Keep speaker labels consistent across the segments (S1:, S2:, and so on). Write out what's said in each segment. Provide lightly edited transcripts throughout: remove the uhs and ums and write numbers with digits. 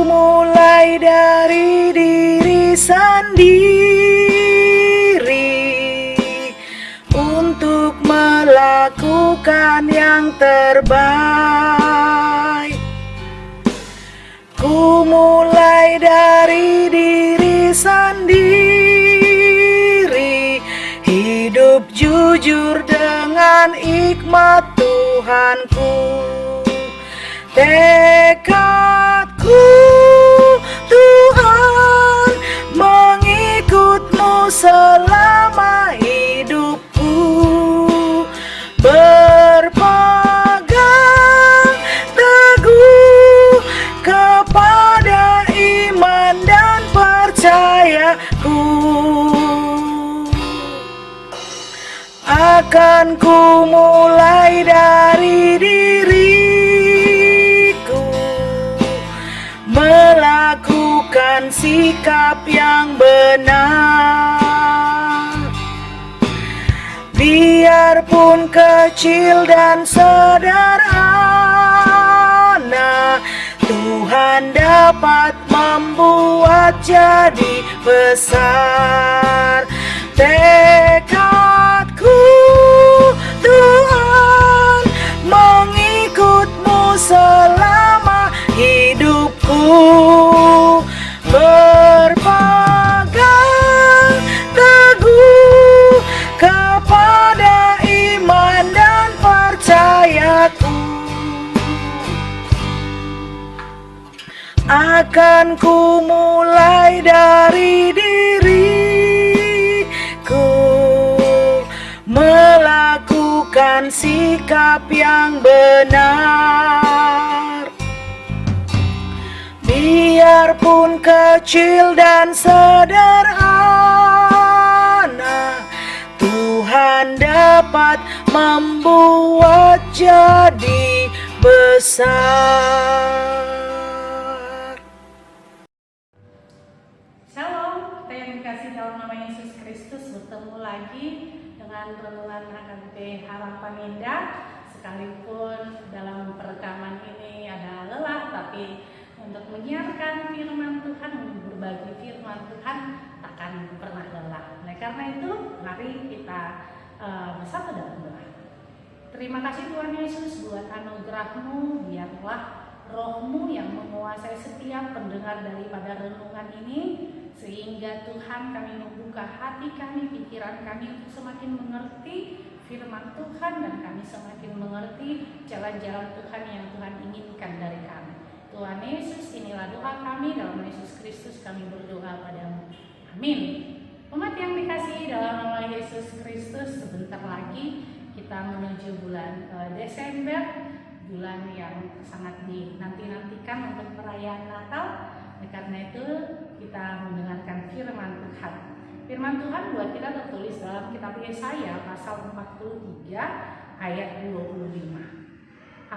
S1: mulai dari diri sendiri untuk melakukan yang terbaik. Ku mulai dari diri sendiri, hidup jujur dengan hikmat Tuhanku. Tekadku Tuhan, mengikut-Mu selama hidupku, berpegang teguh kepada iman dan percayaku. Akan ku mulai dari diriku, melakukan sikap yang benar. Biarpun kecil dan sederhana, Tuhan dapat membuat jadi besar. Tekadku Tuhan, mengikut-Mu selama hidupku, berpegang teguh kepada iman dan percayaku. Akan ku mulai dari diriku, melakukan sikap yang benar. Biarpun kecil dan sederhana, Tuhan dapat membuat jadi besar.
S2: Shalom, kita yang dikasih dalam nama Yesus Kristus, bertemu lagi dengan renungan HKBP Harapan Indah. Sekalipun dalam perekaman ini ada lelah, tapi untuk menyiarkan firman Tuhan, berbagi firman Tuhan, takkan pernah lelah. Oleh karena itu, mari kita bersatu dalam doa. Terima kasih Tuhan Yesus buat anugerah-Mu, biarlah Roh-Mu yang menguasai setiap pendengar daripada renungan ini, sehingga Tuhan kami membuka hati kami, pikiran kami untuk semakin mengerti firman Tuhan, dan kami semakin mengerti jalan-jalan Tuhan yang Tuhan inginkan dari kami. Tuhan Yesus, inilah doa kami, dalam Yesus Kristus kami berdoa padamu. Amin. Umat yang dikasihi dalam nama Yesus Kristus, sebentar lagi kita menuju bulan Desember, bulan yang sangat dinanti-nantikan untuk perayaan Natal. Karena itu kita mendengarkan firman Tuhan. Firman Tuhan buat kita tertulis dalam kitab Yesaya pasal 43 ayat 25.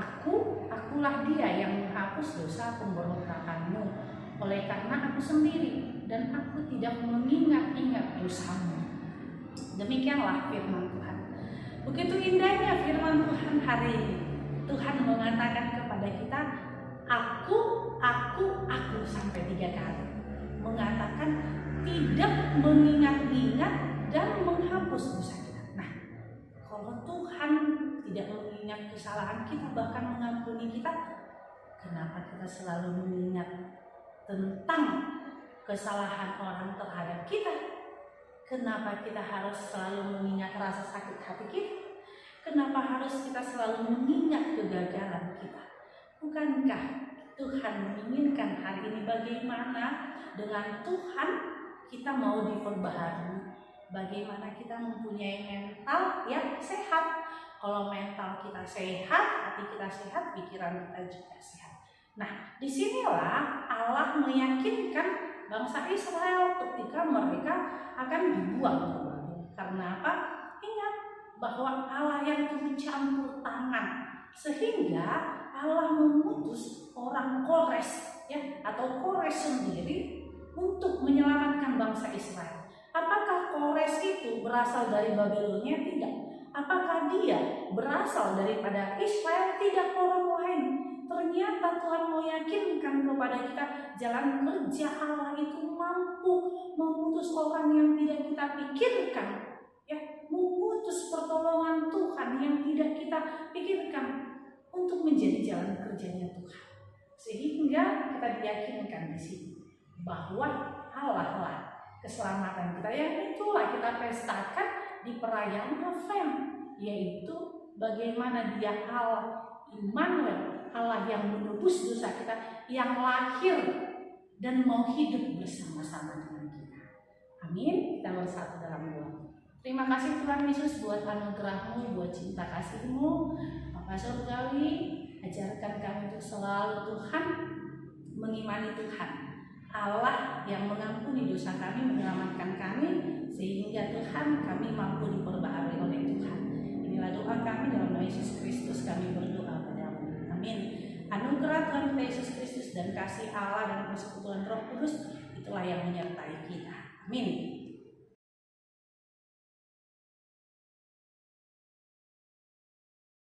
S2: Akulah dia yang menghapus dosa pemberontakanmu, oleh karena aku sendiri dan aku tidak mengingat-ingat dosamu. Demikianlah firman Tuhan. Begitu indahnya firman Tuhan hari ini. Tuhan mengatakan kepada kita, aku sampai 3 kali. Mengatakan tidak mengingat-ingat dan menghapus dosa kita. Nah, kalau Tuhan tidak mengingat kesalahan kita, bahkan mengampuni kita, kenapa kita selalu mengingat tentang kesalahan orang terhadap kita? Kenapa kita harus selalu mengingat rasa sakit hati kita? Kenapa harus kita selalu mengingat kegagalan kita? Bukankah Tuhan menginginkan hari ini bagaimana dengan Tuhan kita mau diperbaharui? Bagaimana kita mempunyai mental yang sehat? Kalau mental kita sehat, hati kita sehat, pikiran kita juga sehat. Nah, disinilah Allah meyakinkan bangsa Israel ketika mereka akan dibuang ke Babel. Karena apa? Ingat bahwa Allah yang turut campur tangan, sehingga Allah memutus orang Kores, atau Kores sendiri untuk menyelamatkan bangsa Israel. Apakah Kores itu berasal dari Babilonia? Tidak. Apakah dia berasal daripada Israel? Tidak, orang lain. Ternyata Tuhan mau yakinkan meyakinkan kepada kita jalan kerja Allah itu mampu memutus orang yang tidak kita pikirkan, ya, memutus pertolongan Tuhan yang tidak kita pikirkan untuk menjadi jalan kerjanya Tuhan. Sehingga kita diyakinkan di sini bahwa Allah lah keselamatan kita, yang itulah kita pestakan di perayaan Advent, yaitu bagaimana Dia Allah Immanuel, Allah yang menebus dosa kita, yang lahir dan mau hidup bersama-sama dengan kita. Amin. Kita bersatu dalam doa. Terima kasih Tuhan Yesus buat anugerah-Mu, buat cinta kasih-Mu. Bapa surgawi, ajarkan kami untuk selalu Tuhan mengimani Tuhan, Allah yang mengampuni dosa kami, menyelamatkan kami, sehingga Tuhan kami mampu diperbaharui oleh Tuhan. Inilah doa kami dalam nama Yesus Kristus, kami berdoa padamu. Amin. Anugerah Tuhan kita Yesus Kristus dan kasih Allah dan persekutuan Roh Kudus itulah yang menyertai kita. Amin.